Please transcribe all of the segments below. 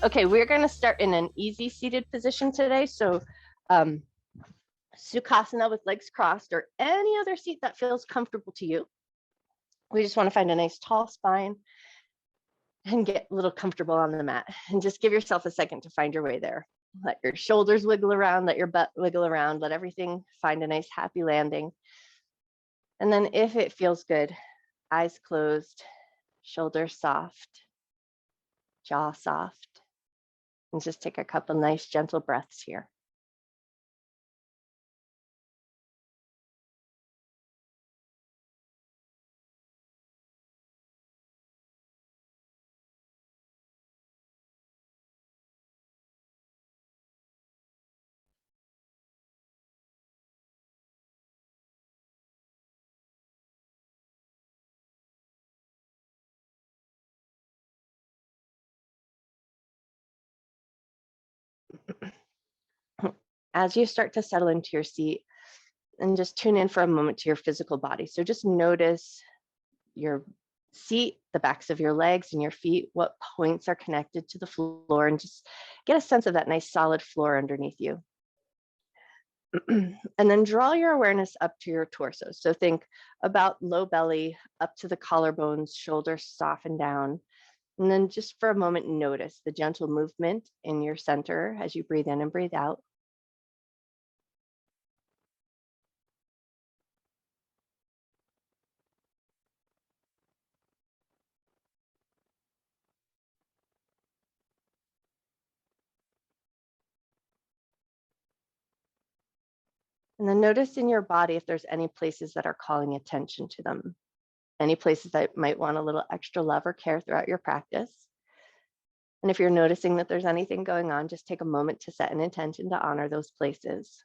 Okay, we're going to start in an easy seated position today. So Sukhasana with legs crossed or any other seat that feels comfortable to you. We just want to find a nice tall spine and get a little comfortable on the mat, and just give yourself a second to find your way there. Let your shoulders wiggle around, let your butt wiggle around, let everything find a nice happy landing. And then if it feels good, eyes closed, shoulders soft, jaw soft, and just take a couple nice gentle breaths here. As you start to settle into your seat, and just tune in for a moment to your physical body. So just notice your seat, the backs of your legs and your feet, what points are connected to the floor, and just get a sense of that nice solid floor underneath you. And then draw your awareness up to your torso. So think about low belly up to the collarbones, shoulders soften down. And then just for a moment, notice the gentle movement in your center as you breathe in and breathe out. And then notice in your body if there's any places that are calling attention to them, any places that might want a little extra love or care throughout your practice. And if you're noticing that there's anything going on, just take a moment to set an intention to honor those places.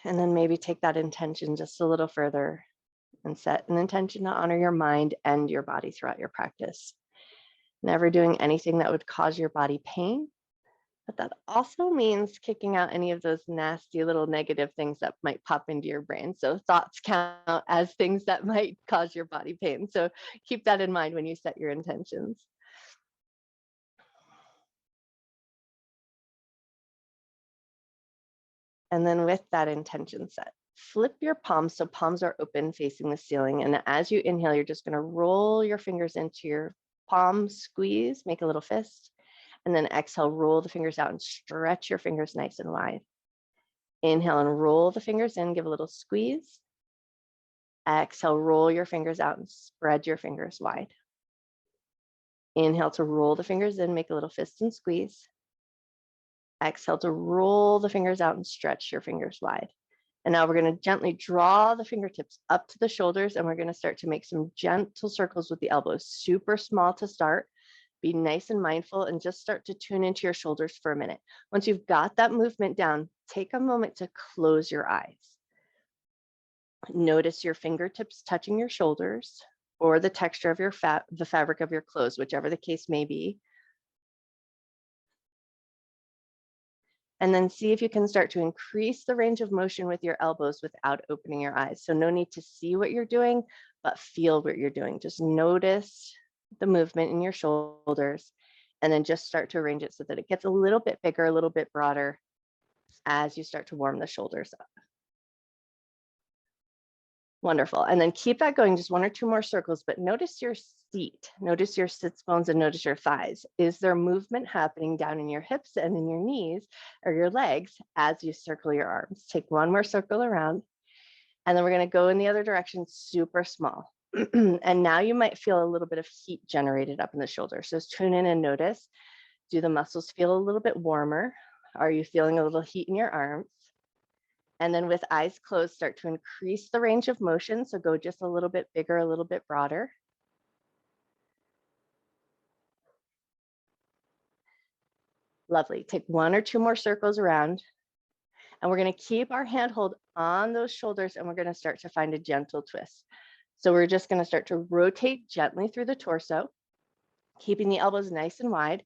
And then maybe take that intention just a little further and set an intention to honor your mind and your body throughout your practice. Never doing anything that would cause your body pain, but that also means kicking out any of those nasty little negative things that might pop into your brain. So thoughts count as things that might cause your body pain. So keep that in mind when you set your intentions. And then with that intention set, flip your palms so palms are open facing the ceiling. And as you inhale, you're just going to roll your fingers into your palms, squeeze, make a little fist. And then exhale, roll the fingers out and stretch your fingers nice and wide. Inhale and roll the fingers in, give a little squeeze. Exhale, roll your fingers out and spread your fingers wide. Inhale to roll the fingers in, make a little fist and squeeze. Exhale to roll the fingers out and stretch your fingers wide. And now we're going to gently draw the fingertips up to the shoulders, and we're going to start to make some gentle circles with the elbows, super small to start. Be nice and mindful and just start to tune into your shoulders for a minute. Once you've got that movement down, take a moment to close your eyes. Notice your fingertips touching your shoulders or the texture of your the fabric of your clothes, whichever the case may be. And then see if you can start to increase the range of motion with your elbows without opening your eyes. So no need to see what you're doing, but feel what you're doing. Just notice the movement in your shoulders, and then just start to arrange it so that it gets a little bit bigger, a little bit broader as you start to warm the shoulders up. Wonderful. And then keep that going, just one or two more circles, but notice your seat, notice your sits bones, and notice your thighs. Is there movement happening down in your hips and in your knees or your legs as you circle your arms? Take one more circle around, and then we're going to go in the other direction, super small. And now you might feel a little bit of heat generated up in the shoulder. So tune in and notice, do the muscles feel a little bit warmer? Are you feeling a little heat in your arms? And then with eyes closed, start to increase the range of motion. So go just a little bit bigger, a little bit broader. Lovely. Take one or two more circles around. And we're going to keep our handhold on those shoulders, and we're going to start to find a gentle twist. So we're just going to start to rotate gently through the torso, keeping the elbows nice and wide,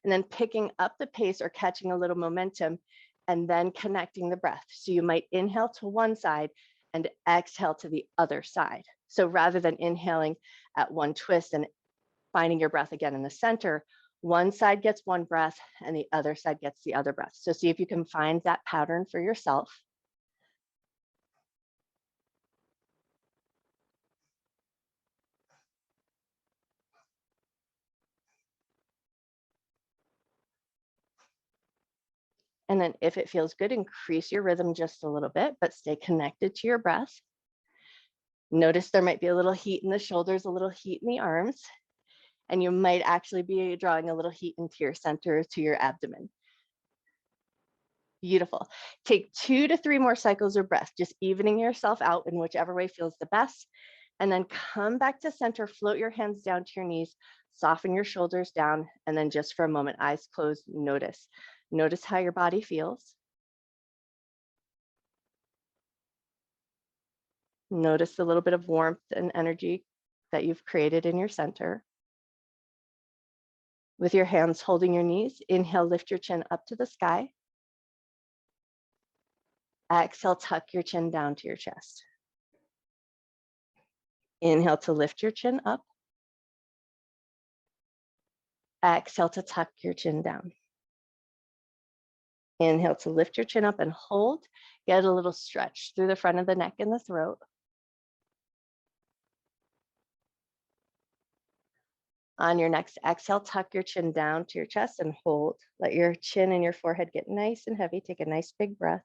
and then picking up the pace or catching a little momentum, and then connecting the breath. So you might inhale to one side and exhale to the other side. So rather than inhaling at one twist and finding your breath again in the center, one side gets one breath and the other side gets the other breath. So see if you can find that pattern for yourself. And then if it feels good, increase your rhythm just a little bit, but stay connected to your breath. Notice there might be a little heat in the shoulders, a little heat in the arms, and you might actually be drawing a little heat into your center, to your abdomen. Beautiful. Take 2 to 3 more cycles of breath, just evening yourself out in whichever way feels the best. And then come back to center, float your hands down to your knees, soften your shoulders down, and then just for a moment, eyes closed, notice. Notice how your body feels. Notice the little bit of warmth and energy that you've created in your center. With your hands holding your knees, inhale, lift your chin up to the sky. Exhale, tuck your chin down to your chest. Inhale to lift your chin up. Exhale to tuck your chin down. Inhale to lift your chin up and hold. Get a little stretch through the front of the neck and the throat. On your next exhale, tuck your chin down to your chest and hold. Let your chin and your forehead get nice and heavy. Take a nice big breath.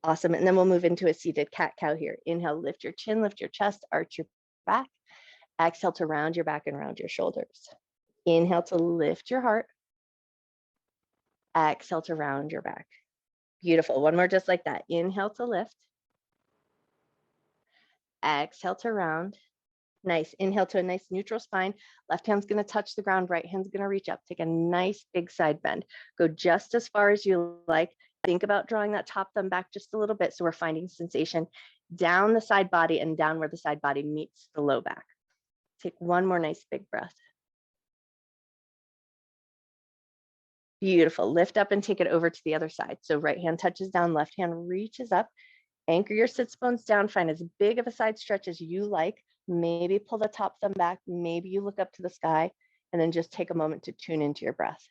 Awesome. And then we'll move into a seated cat-cow here. Inhale, lift your chin, lift your chest, arch your back. Exhale to round your back and round your shoulders. Inhale to lift your heart. Exhale to round your back. Beautiful. One more just like that. Inhale to lift. Exhale to round. Nice. Inhale to a nice neutral spine. Left hand's going to touch the ground. Right hand's going to reach up. Take a nice big side bend. Go just as far as you like. Think about drawing that top thumb back just a little bit. So we're finding sensation down the side body and down where the side body meets the low back. Take one more nice big breath. Beautiful. Lift up and take it over to the other side. So right hand touches down, left hand reaches up. Anchor your sits bones down. Find as big of a side stretch as you like. Maybe pull the top thumb back. Maybe you look up to the sky, and then just take a moment to tune into your breath.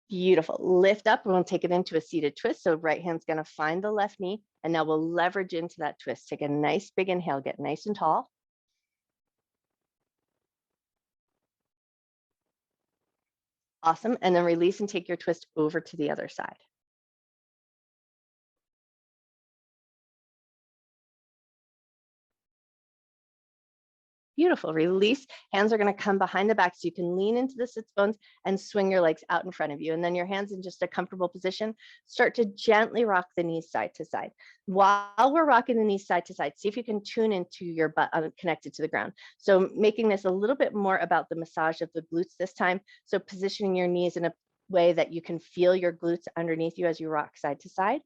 Beautiful. Lift up. We're going to take it into a seated twist. So right hand's going to find the left knee, and now we'll leverage into that twist. Take a nice big inhale. Get nice and tall. Awesome. And then release and take your twist over to the other side. Beautiful. Release. Hands are going to come behind the back so you can lean into the sits bones and swing your legs out in front of you. And then your hands in just a comfortable position. Start to gently rock the knees side to side. While we're rocking the knees side to side, see if you can tune into your butt connected to the ground. So making this a little bit more about the massage of the glutes this time. So positioning your knees in a way that you can feel your glutes underneath you as you rock side to side.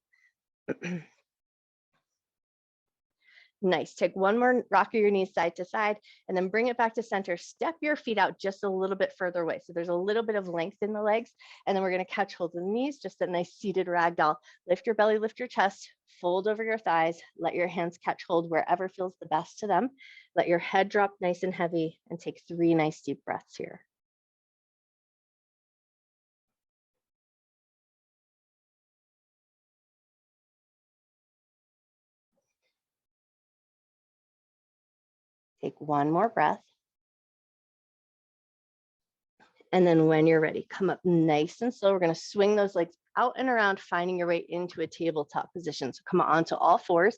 Nice. Take one more rock of your knees side to side and then bring it back to center. Step your feet out just a little bit further away. So there's a little bit of length in the legs. And then we're going to catch hold of the knees, just a nice seated ragdoll. Lift your belly, lift your chest, fold over your thighs. Let your hands catch hold wherever feels the best to them. Let your head drop nice and heavy and take 3 nice deep breaths here. Take one more breath. And then when you're ready, come up nice and slow. We're going to swing those legs out and around, finding your way into a tabletop position. So come onto all fours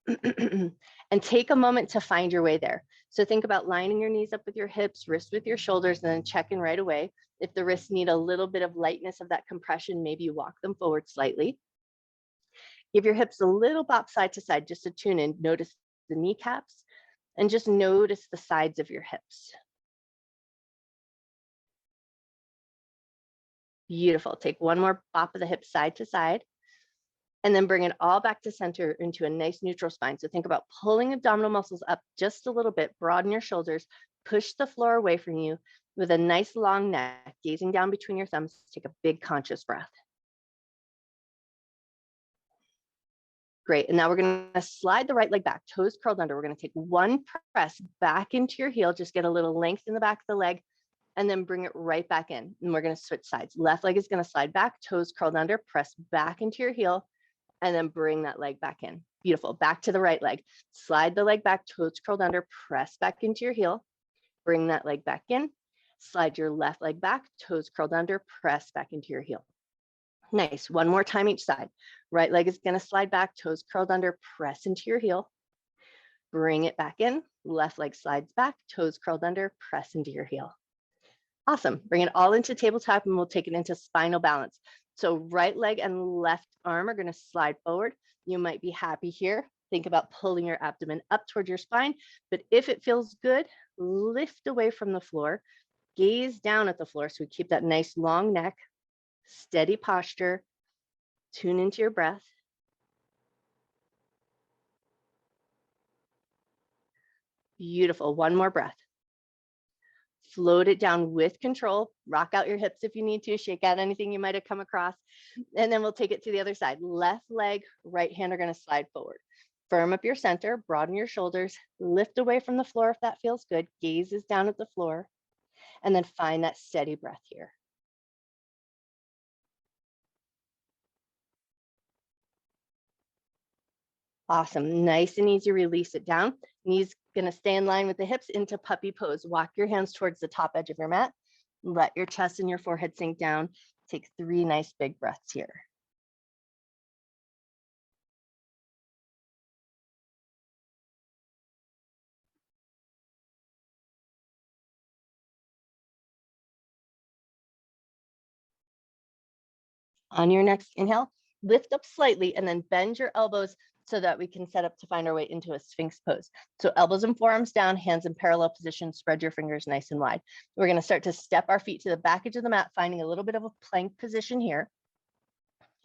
and take a moment to find your way there. So think about lining your knees up with your hips, wrists with your shoulders, and then check in right away. If the wrists need a little bit of lightness of that compression, maybe you walk them forward slightly. Give your hips a little bop side to side just to tune in. Notice the kneecaps and just notice the sides of your hips. Beautiful. Take one more bop of the hips side to side, and then bring it all back to center into a nice neutral spine. So think about pulling abdominal muscles up just a little bit, broaden your shoulders, Push the floor away from you with a nice long neck, gazing down between your thumbs. Take a big conscious breath. Great, and now we're gonna slide the right leg back, toes curled under. We're gonna take one press back into your heel, just get a little length in the back of the leg, and then bring it right back in. And we're gonna switch sides. Left leg is gonna slide back, toes curled under, press back into your heel, and then bring that leg back in. Beautiful, back to the right leg. Slide the leg back, toes curled under, press back into your heel, bring that leg back in, slide your left leg back, toes curled under, press back into your heel. Nice, one more time each side. Right leg is gonna slide back, toes curled under, press into your heel, bring it back in, left leg slides back, toes curled under, press into your heel. Awesome, bring it all into tabletop and we'll take it into spinal balance. So right leg and left arm are gonna slide forward. You might be happy here. Think about pulling your abdomen up towards your spine, but if it feels good, lift away from the floor, gaze down at the floor so we keep that nice long neck, steady posture, tune into your breath. Beautiful, one more breath. Float it down with control, rock out your hips if you need to, shake out anything you might have come across, and then we'll take it to the other side. Left leg, right hand are gonna slide forward. Firm up your center, broaden your shoulders, lift away from the floor if that feels good, gaze is down at the floor, and then find that steady breath here. Awesome, nice and easy, release it down. Knees gonna stay in line with the hips into puppy pose. Walk your hands towards the top edge of your mat. Let your chest and your forehead sink down. Take 3 nice big breaths here. On your next inhale, lift up slightly and then bend your elbows so that we can set up to find our way into a Sphinx pose. So elbows and forearms down, hands in parallel position, spread your fingers nice and wide. We're gonna start to step our feet to the back edge of the mat, finding a little bit of a plank position here.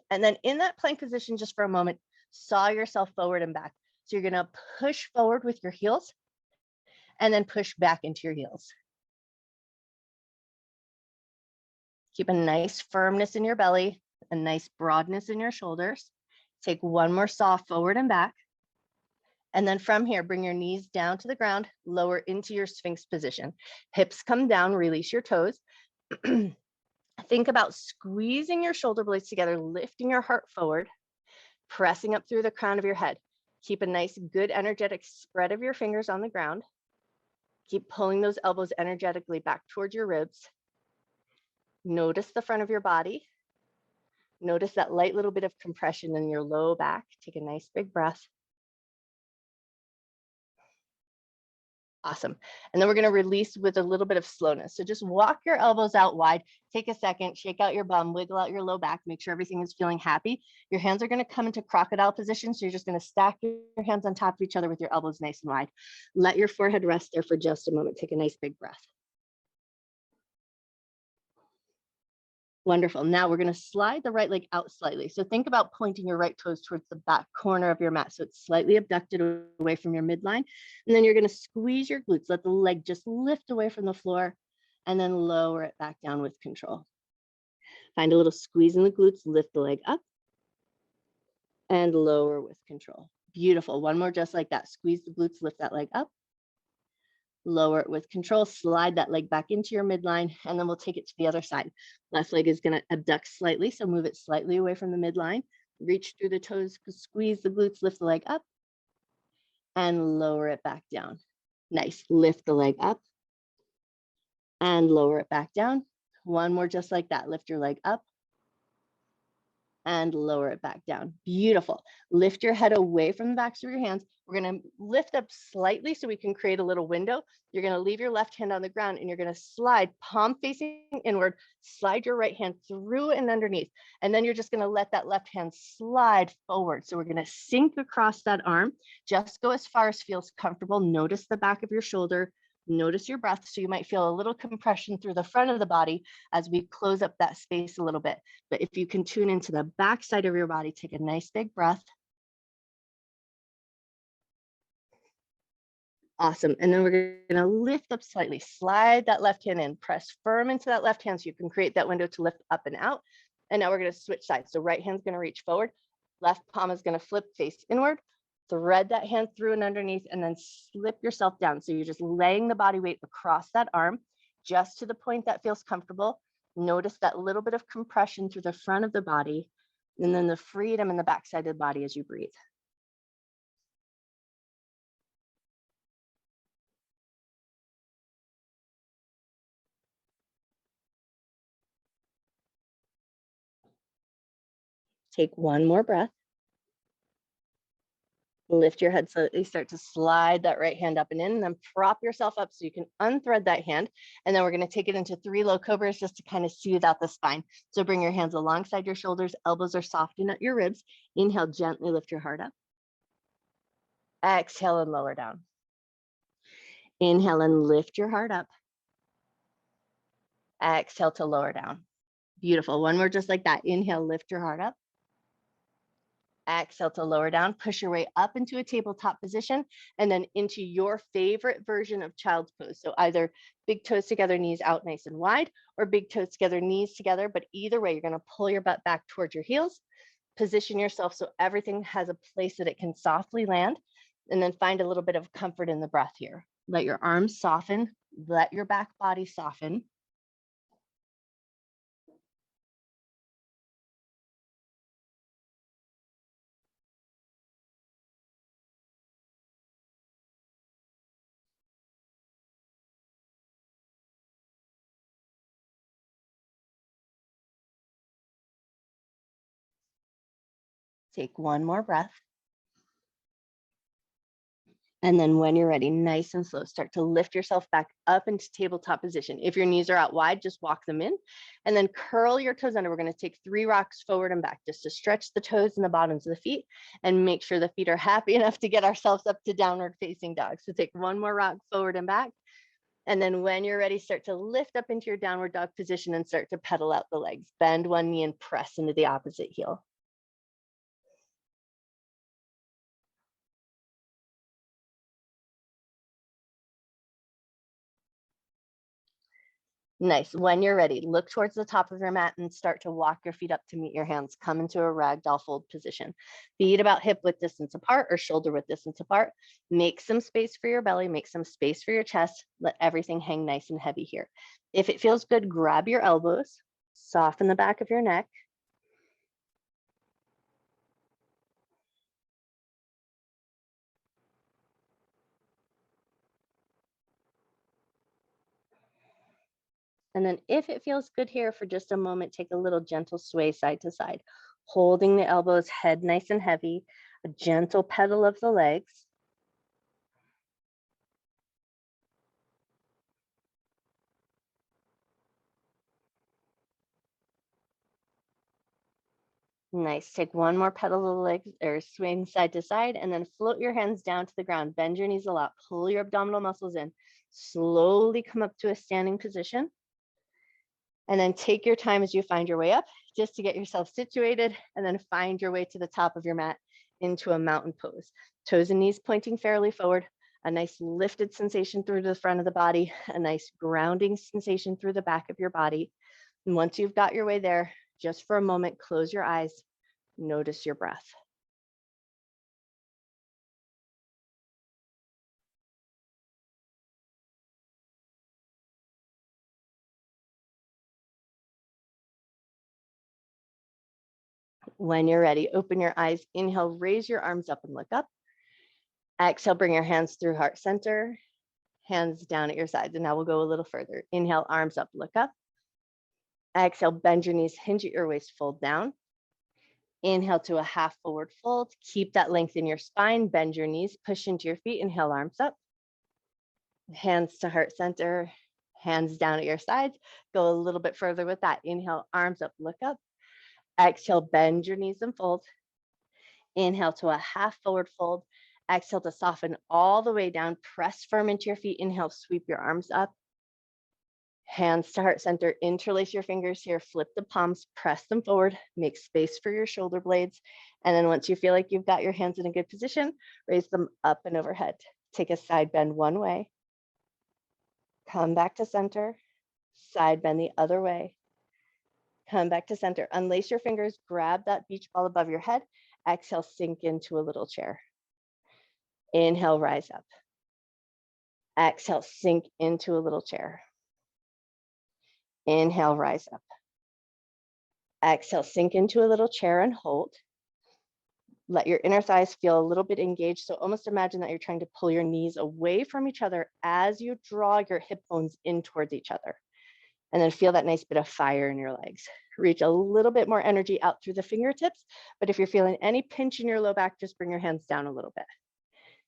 And then in that plank position, just for a moment, saw yourself forward and back. So you're gonna push forward with your heels and then push back into your heels. Keep a nice firmness in your belly, a nice broadness in your shoulders. Take one more saw forward and back. And then from here, bring your knees down to the ground, lower into your Sphinx position. Hips come down, release your toes. Think about squeezing your shoulder blades together, lifting your heart forward, pressing up through the crown of your head. Keep a nice, good, energetic spread of your fingers on the ground. Keep pulling those elbows energetically back towards your ribs. Notice the front of your body. Notice that light little bit of compression in your low back. Take a nice big breath. Awesome. And then we're going to release with a little bit of slowness. So just walk your elbows out wide, take a second, shake out your bum, wiggle out your low back, make sure everything is feeling happy. Your hands are going to come into crocodile position. So you're just going to stack your hands on top of each other with your elbows nice and wide. Let your forehead rest there for just a moment. Take a nice big breath. Wonderful. Now we're going to slide the right leg out slightly. So think about pointing your right toes towards the back corner of your mat. So it's slightly abducted away from your midline. And then you're going to squeeze your glutes. Let the leg just lift away from the floor and then lower it back down with control. Find a little squeeze in the glutes, lift the leg up and lower with control. Beautiful. One more just like that. Squeeze the glutes, lift that leg up. Lower it with control, slide that leg back into your midline, and then we'll take it to the other side. Left leg is gonna abduct slightly, so move it slightly away from the midline, reach through the toes, squeeze the glutes, lift the leg up, and lower it back down. Nice, lift the leg up, and lower it back down. One more just like that, lift your leg up, and lower it back down. Beautiful. Lift your head away from the backs of your hands. We're going to lift up slightly so we can create a little window. You're going to leave your left hand on the ground and you're going to slide palm facing inward, slide your right hand through and underneath. And then you're just going to let that left hand slide forward. So we're going to sink across that arm. Just go as far as feels comfortable. Notice the back of your shoulder. Notice your breath. So you might feel a little compression through the front of the body as we close up that space a little bit. But if you can tune into the back side of your body, take a nice big breath. Awesome. And then we're going to lift up slightly, slide that left hand in, press firm into that left hand so you can create that window to lift up and out. And now we're going to switch sides. So right hand's going to reach forward, left palm is going to flip face inward, thread that hand through and underneath, and then slip yourself down. So you're just laying the body weight across that arm, just to the point that feels comfortable. Notice that little bit of compression through the front of the body, and then the freedom in the backside of the body as you breathe. Take one more breath. Lift your head slowly, start to slide that right hand up and in, and then prop yourself up so you can unthread that hand. And then we're going to take it into 3 low cobras just to kind of soothe out the spine. So bring your hands alongside your shoulders, elbows are softened at your ribs. Inhale, gently lift your heart up. Exhale and lower down. Inhale and lift your heart up. Exhale to lower down. Beautiful. One more just like that. Inhale, lift your heart up. Exhale to lower down, push your way up into a tabletop position and then into your favorite version of child's pose. So either big toes together, knees out nice and wide, or big toes together, knees together. But either way, you're going to pull your butt back towards your heels, position yourself so everything has a place that it can softly land, and then find a little bit of comfort in the breath here. Let your arms soften, let your back body soften. Take one more breath. And then when you're ready, nice and slow, start to lift yourself back up into tabletop position. If your knees are out wide, just walk them in and then curl your toes under. We're going to take 3 rocks forward and back just to stretch the toes and the bottoms of the feet and make sure the feet are happy enough to get ourselves up to downward facing dog. So take 1 more rock forward and back. And then when you're ready, start to lift up into your downward dog position and start to pedal out the legs. Bend one knee and press into the opposite heel. Nice. When you're ready, look towards the top of your mat and start to walk your feet up to meet your hands. Come into a ragdoll fold position. Feet about hip width distance apart or shoulder width distance apart. Make some space for your belly, make some space for your chest. Let everything hang nice and heavy here. If it feels good, grab your elbows, soften the back of your neck. And then if it feels good here for just a moment, take a little gentle sway side to side, holding the elbows, head nice and heavy, a gentle pedal of the legs. Nice. Take one more pedal of the legs or swing side to side and then float your hands down to the ground. Bend your knees a lot. Pull your abdominal muscles in. Slowly come up to a standing position. And then take your time as you find your way up just to get yourself situated and then find your way to the top of your mat into a mountain pose. Toes and knees pointing fairly forward, a nice lifted sensation through the front of the body, a nice grounding sensation through the back of your body. And once you've got your way there, just for a moment, close your eyes, notice your breath. When you're ready, open your eyes, inhale, raise your arms up and look up. Exhale, bring your hands through heart center, hands down at your sides. And now we'll go a little further. Inhale, arms up, look up. Exhale, bend your knees, hinge at your waist, fold down. Inhale to a half forward fold. Keep that length in your spine, bend your knees, push into your feet, inhale, arms up. Hands to heart center, hands down at your sides. Go a little bit further with that. Inhale, arms up, look up. Exhale, bend your knees and fold. Inhale to a half forward fold. Exhale to soften all the way down. Press firm into your feet. Inhale, sweep your arms up. Hands to heart center. Interlace your fingers here. Flip the palms. Press them forward. Make space for your shoulder blades. And then once you feel like you've got your hands in a good position, raise them up and overhead. Take a side bend one way. Come back to center. Side bend the other way. Come back to center. Unlace your fingers. Grab that beach ball above your head. Exhale, sink into a little chair. Inhale, rise up. Exhale, sink into a little chair. Inhale, rise up. Exhale, sink into a little chair and hold. Let your inner thighs feel a little bit engaged. So almost imagine that you're trying to pull your knees away from each other as you draw your hip bones in towards each other. And then feel that nice bit of fire in your legs. Reach a little bit more energy out through the fingertips. But if you're feeling any pinch in your low back, just bring your hands down a little bit.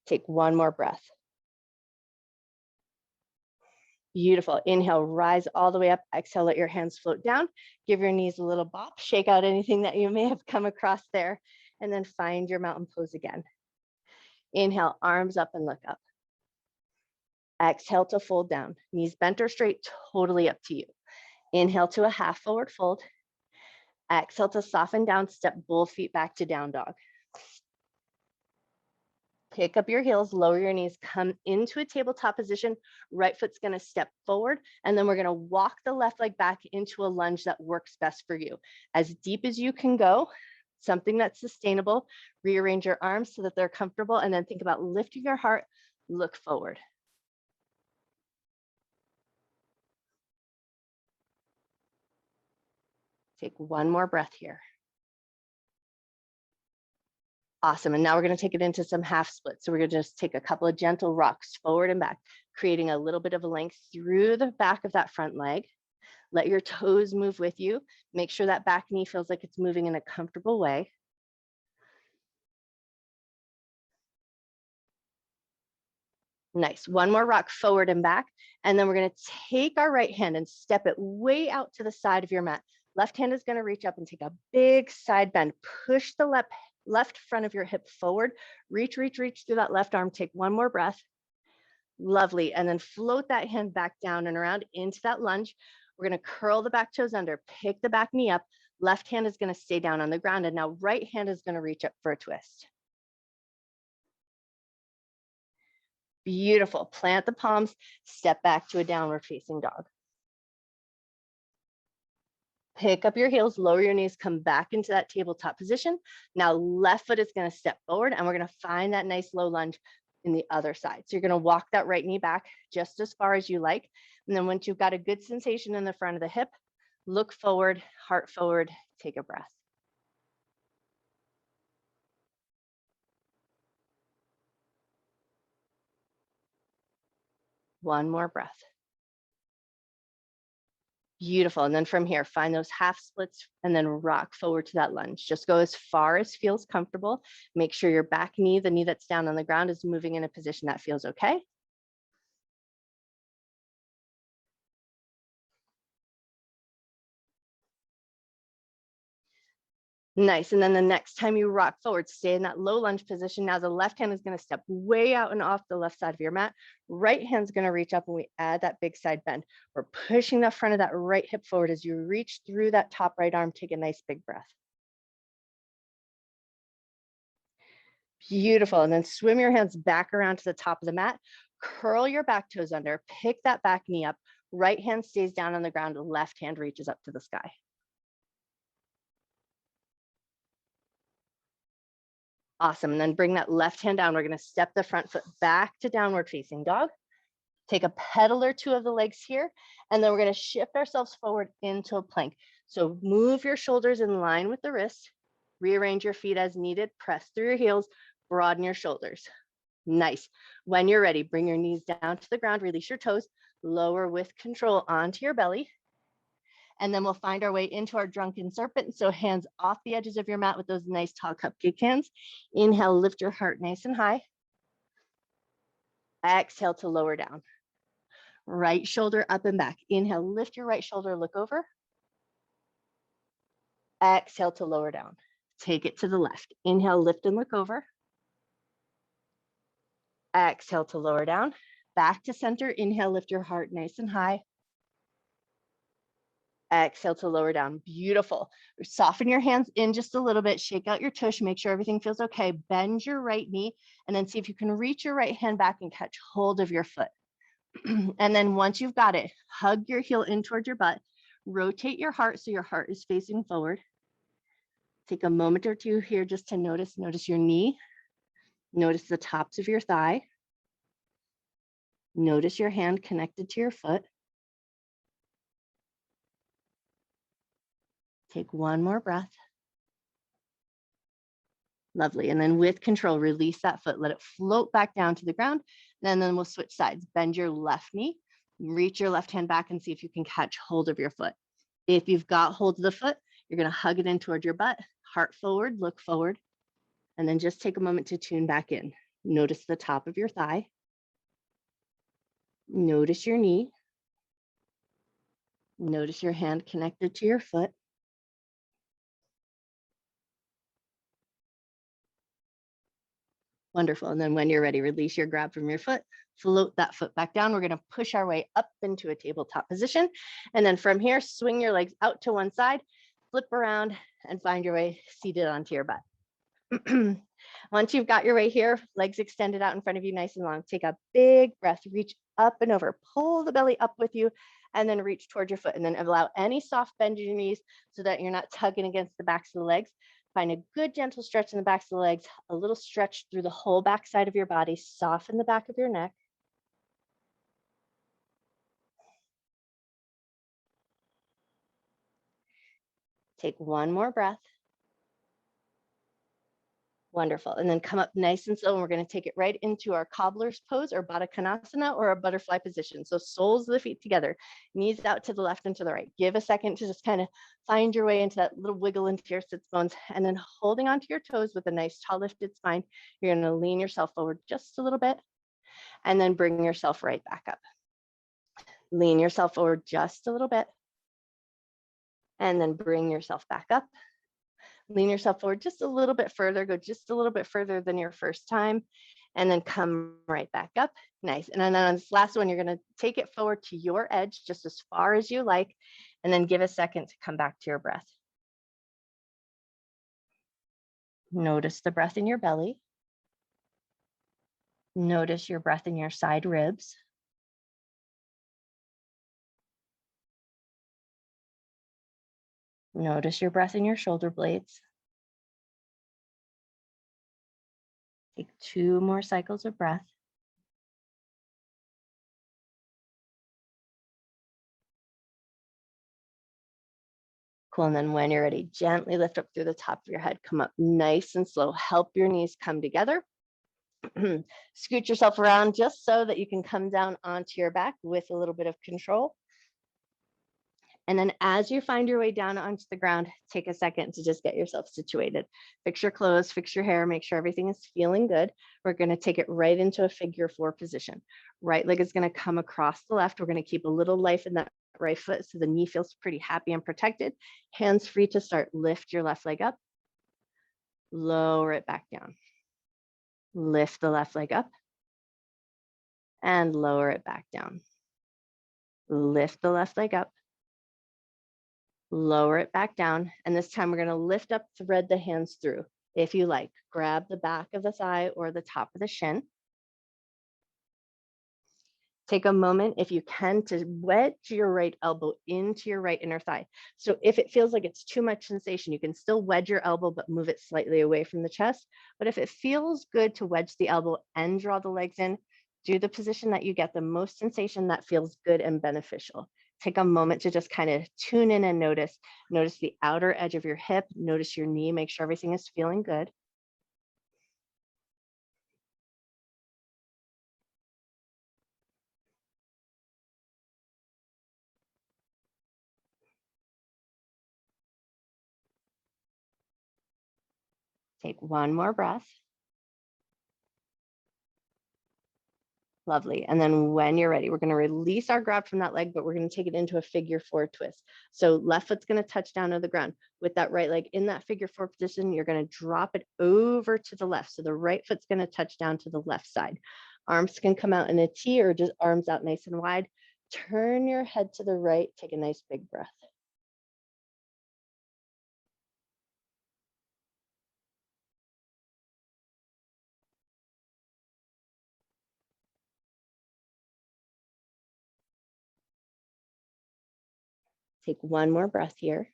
Take one more breath. Beautiful. Inhale, rise all the way up. Exhale, let your hands float down. Give your knees a little bop. Shake out anything that you may have come across there. And then find your mountain pose again. Inhale, arms up and look up. Exhale to fold down. Knees bent or straight, totally up to you. Inhale to a half forward fold. Exhale to soften down, step both feet back to down dog. Pick up your heels, lower your knees, come into a tabletop position. Right foot's gonna step forward, and then we're gonna walk the left leg back into a lunge that works best for you. As deep as you can go, something that's sustainable. Rearrange your arms so that they're comfortable, and then think about lifting your heart, look forward. Take one more breath here. Awesome, and now we're gonna take it into some half splits. So we're gonna just take a couple of gentle rocks forward and back, creating a little bit of a length through the back of that front leg. Let your toes move with you. Make sure that back knee feels like it's moving in a comfortable way. Nice, one more rock forward and back. And then we're gonna take our right hand and step it way out to the side of your mat. Left hand is gonna reach up and take a big side bend. Push the left front of your hip forward. Reach, reach, reach through that left arm. Take one more breath. Lovely, and then float that hand back down and around into that lunge. We're gonna curl the back toes under, pick the back knee up. Left hand is gonna stay down on the ground, and now right hand is gonna reach up for a twist. Beautiful, plant the palms, step back to a downward facing dog. Pick up your heels, lower your knees, come back into that tabletop position. Now left foot is gonna step forward, and we're gonna find that nice low lunge in the other side. So you're gonna walk that right knee back just as far as you like. And then once you've got a good sensation in the front of the hip, look forward, heart forward, take a breath. One more breath. Beautiful. And then from here, find those half splits and then rock forward to that lunge. Just go as far as feels comfortable. Make sure your back knee, the knee that's down on the ground, is moving in a position that feels okay. Nice. And then the next time you rock forward, stay in that low lunge position. Now the left hand is going to step way out and off the left side of your mat. Right hand's going to reach up, and we add that big side bend. We're pushing the front of that right hip forward as you reach through that top right arm. Take a nice big breath. Beautiful. And then swim your hands back around to the top of the mat. Curl your back toes under, pick that back knee up. Right hand stays down on the ground, left hand reaches up to the sky. Awesome. And then bring that left hand down. We're going to step the front foot back to downward facing dog. Take a pedal or two of the legs here. And then we're going to shift ourselves forward into a plank. So move your shoulders in line with the wrists. Rearrange your feet as needed. Press through your heels. Broaden your shoulders. Nice. When you're ready, bring your knees down to the ground. Release your toes. Lower with control onto your belly. And then we'll find our way into our drunken serpent. So hands off the edges of your mat with those nice tall cupcake hands. Inhale, lift your heart nice and high. Exhale to lower down. Right shoulder up and back. Inhale, lift your right shoulder, look over. Exhale to lower down. Take it to the left. Inhale, lift and look over. Exhale to lower down. Back to center. Inhale, lift your heart nice and high. Exhale to lower down. Beautiful. Soften your hands in just a little bit. Shake out your tush. Make sure everything feels okay. Bend your right knee and then see if you can reach your right hand back and catch hold of your foot. And then once you've got it, hug your heel in towards your butt. Rotate your heart so your heart is facing forward. Take a moment or two here just to notice your knee. Notice the tops of your thigh. Notice your hand connected to your foot. Take one more breath. Lovely. And then with control, release that foot. Let it float back down to the ground. And then we'll switch sides. Bend your left knee. Reach your left hand back and see if you can catch hold of your foot. If you've got hold of the foot, you're going to hug it in toward your butt. Heart forward, look forward. And then just take a moment to tune back in. Notice the top of your thigh. Notice your knee. Notice your hand connected to your foot. Wonderful. And then when you're ready, release your grab from your foot, float that foot back down. We're going to push our way up into a tabletop position. And then from here, swing your legs out to one side, flip around and find your way seated onto your butt. Once you've got your way here, legs extended out in front of you nice and long, take a big breath, reach up and over, pull the belly up with you, and then reach towards your foot, and then allow any soft bend in your knees so that you're not tugging against the backs of the legs. Find a good gentle stretch in the backs of the legs, a little stretch through the whole back side of your body, soften the back of your neck. Take one more breath. Wonderful. And then come up nice and slow. And we're going to take it right into our cobbler's pose or Baddha Konasana or a butterfly position. So soles of the feet together, knees out to the left and to the right. Give a second to just kind of find your way into that little wiggle into your sits bones. And then holding onto your toes with a nice tall lifted spine, you're going to lean yourself forward just a little bit and then bring yourself right back up. Lean yourself forward just a little bit and then bring yourself back up. Lean yourself forward just a little bit further, go just a little bit further than your first time, and then come right back up. Nice. And then on this last one, you're going to take it forward to your edge, just as far as you like, and then give a second to come back to your breath. Notice the breath in your belly. Notice your breath in your side ribs. Notice your breath in your shoulder blades. Take 2 more cycles of breath. Cool. And then when you're ready, gently lift up through the top of your head. Come up nice and slow. Help your knees come together. Scoot yourself around just so that you can come down onto your back with a little bit of control. And then as you find your way down onto the ground, take a second to just get yourself situated. Fix your clothes, fix your hair, make sure everything is feeling good. We're going to take it right into a figure 4 position. Right leg is going to come across the left. We're going to keep a little life in that right foot so the knee feels pretty happy and protected. Hands free to start. Lift your left leg up. Lower it back down. Lift the left leg up and lower it back down. Lift the left leg up. Lower it back down. And this time we're going to lift up, thread the hands through. If you like, grab the back of the thigh or the top of the shin. Take a moment, if you can, to wedge your right elbow into your right inner thigh. So if it feels like it's too much sensation, you can still wedge your elbow, but move it slightly away from the chest. But if it feels good to wedge the elbow and draw the legs in, do the position that you get the most sensation that feels good and beneficial. Take a moment to just kind of tune in and notice the outer edge of your hip, notice your knee, make sure everything is feeling good. Take one more breath. Lovely. And then when you're ready, we're going to release our grab from that leg, but we're going to take it into a figure 4 twist. So left foot's going to touch down to the ground. With that right leg in that figure 4 position, you're going to drop it over to the left. So the right foot's going to touch down to the left side. Arms can come out in a T or just arms out nice and wide. Turn your head to the right. Take a nice big breath. Take one more breath here.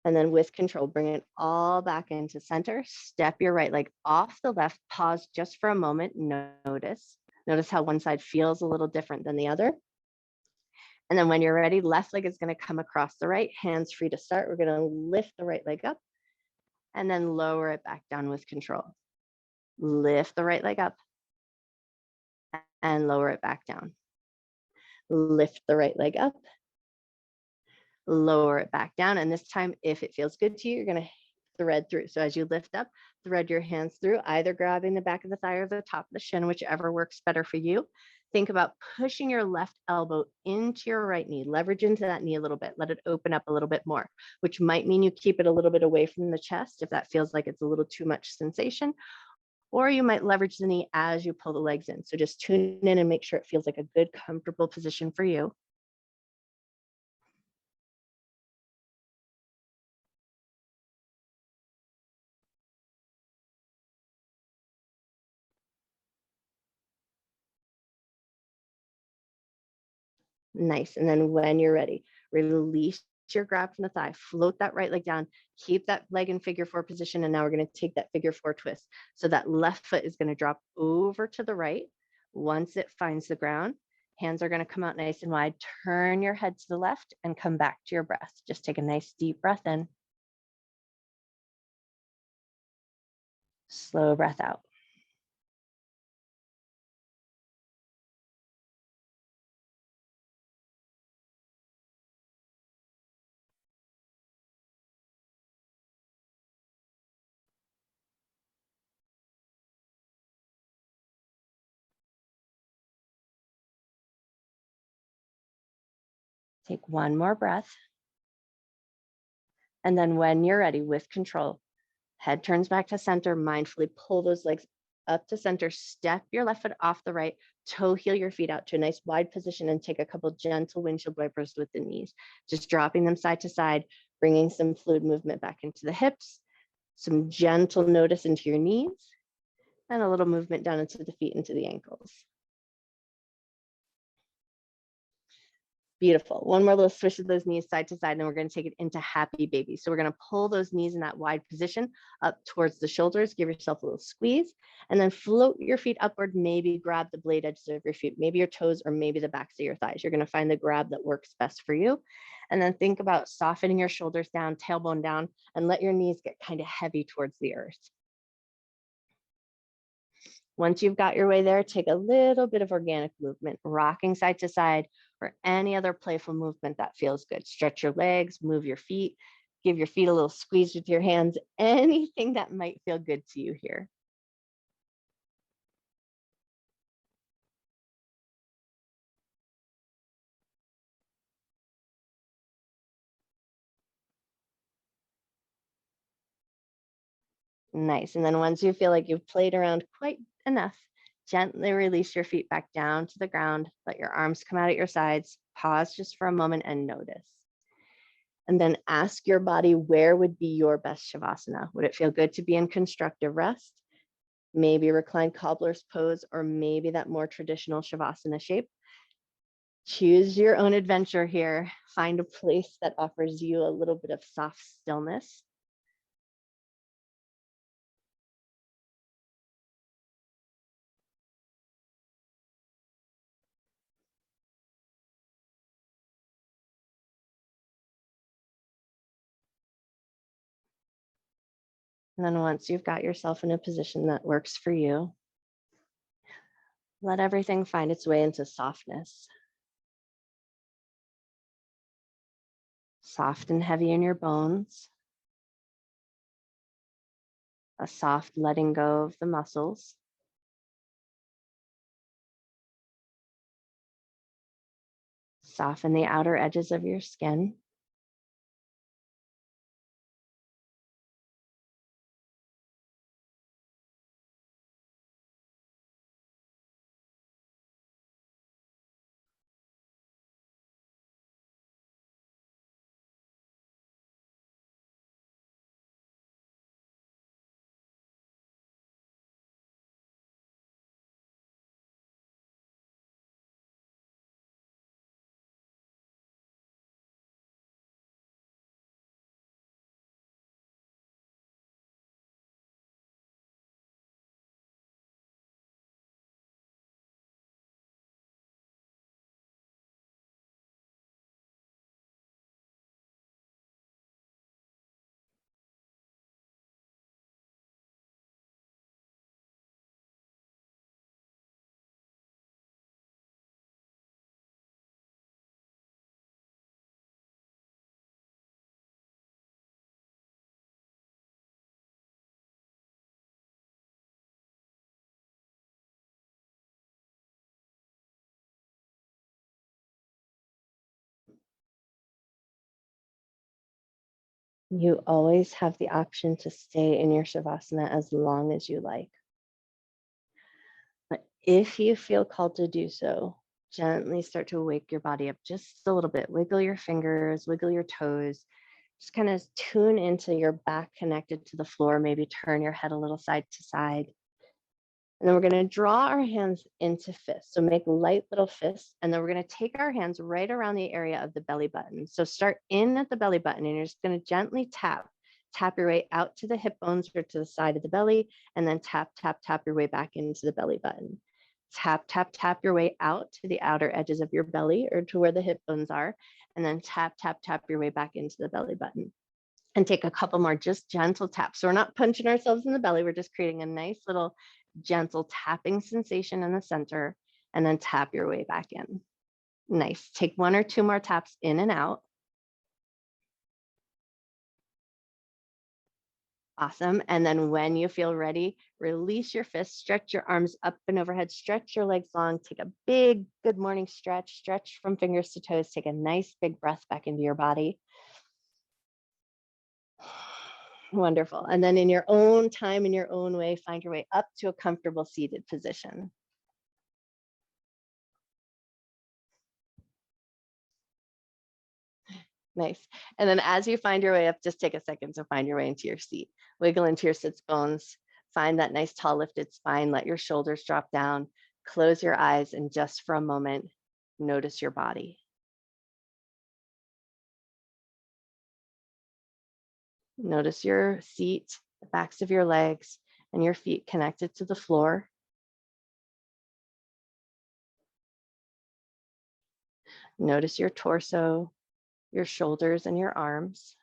And then with control, bring it all back into center. Step your right leg off the left. Pause just for a moment. Notice. Notice how one side feels a little different than the other. And then when you're ready, left leg is going to come across the right. Hands free to start. We're going to lift the right leg up and then lower it back down with control. Lift the right leg up and lower it back down. Lift the right leg up, lower it back down. And this time, if it feels good to you, you're going to thread through. So as you lift up, thread your hands through, either grabbing the back of the thigh or the top of the shin, whichever works better for you. Think about pushing your left elbow into your right knee, leverage into that knee a little bit, let it open up a little bit more, which might mean you keep it a little bit away from the chest if that feels like it's a little too much sensation, or you might leverage the knee as you pull the legs in. So just tune in and make sure it feels like a good, comfortable position for you. Nice. And then when you're ready, release your grab from the thigh, float that right leg down, keep that leg in figure four position. And now we're going to take that figure four twist. So that left foot is going to drop over to the right. Once it finds the ground, hands are going to come out nice and wide. Turn your head to the left and come back to your breath. Just take a nice deep breath in. Slow breath out. Take one more breath. And then when you're ready, with control, head turns back to center, mindfully pull those legs up to center, step your left foot off the right, toe heel your feet out to a nice wide position and take a couple gentle windshield wipers with the knees, just dropping them side to side, bringing some fluid movement back into the hips, some gentle notice into your knees, and a little movement down into the feet, into the ankles. Beautiful. One more little swish of those knees side to side, and then we're going to take it into happy baby. So we're going to pull those knees in that wide position up towards the shoulders. Give yourself a little squeeze, and then float your feet upward. Maybe grab the blade edges of your feet, maybe your toes, or maybe the backs of your thighs. You're going to find the grab that works best for you. And then think about softening your shoulders down, tailbone down, and let your knees get kind of heavy towards the earth. Once you've got your way there, take a little bit of organic movement, rocking side to side, or any other playful movement that feels good. Stretch your legs, move your feet, give your feet a little squeeze with your hands, anything that might feel good to you here. Nice. And then once you feel like you've played around quite enough, gently release your feet back down to the ground. Let your arms come out at your sides. Pause just for a moment and notice. And then ask your body, where would be your best Shavasana? Would it feel good to be in constructive rest? Maybe reclined cobbler's pose, or maybe that more traditional Shavasana shape. Choose your own adventure here. Find a place that offers you a little bit of soft stillness. And then once you've got yourself in a position that works for you, let everything find its way into softness. Soft and heavy in your bones. A soft letting go of the muscles. Soften the outer edges of your skin. You always have the option to stay in your Shavasana as long as you like. But if you feel called to do so, gently start to wake your body up just a little bit. Wiggle your fingers, wiggle your toes. Just kind of tune into your back connected to the floor. Maybe turn your head a little side to side. And then we're going to draw our hands into fists. So make light little fists. And then we're going to take our hands right around the area of the belly button. So start in at the belly button and you're just going to gently tap. Tap your way out to the hip bones or to the side of the belly, and then tap, tap, tap your way back into the belly button. Tap, tap, tap your way out to the outer edges of your belly or to where the hip bones are, and then tap, tap, tap your way back into the belly button. And take a couple more just gentle taps. So we're not punching ourselves in the belly. We're just creating a nice little gentle tapping sensation in the center, and then tap your way back in. Nice. Take one or two more taps in and out. Awesome. And then when you feel ready, release your fists, stretch your arms up and overhead, stretch your legs long, take a big good morning stretch from fingers to toes, take a nice big breath back into your body. Wonderful. And then in your own time, in your own way, find your way up to a comfortable seated position. Nice. And then as you find your way up, just take a second to find your way into your seat. Wiggle into your sits bones. Find that nice tall lifted spine. Let your shoulders drop down. Close your eyes and just for a moment, notice your body. Notice your seat, the backs of your legs, and your feet connected to the floor. Notice your torso, your shoulders, and your arms.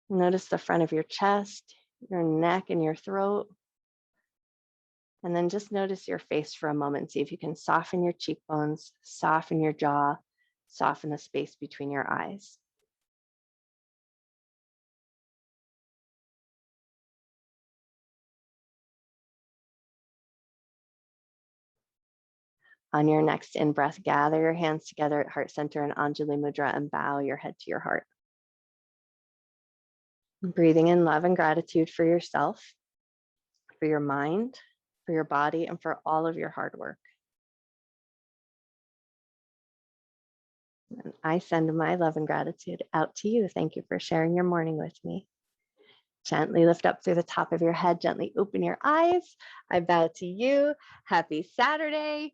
Notice the front of your chest, your neck, and your throat. And then just notice your face for a moment. See if you can soften your cheekbones, soften your jaw, soften the space between your eyes. On your next in-breath, gather your hands together at heart center in Anjali Mudra and bow your head to your heart. Breathing in love and gratitude for yourself, for your mind, for your body, and for all of your hard work. And I send my love and gratitude out to you. Thank you for sharing your morning with me. Gently lift up through the top of your head. Gently open your eyes. I bow to you. Happy Saturday.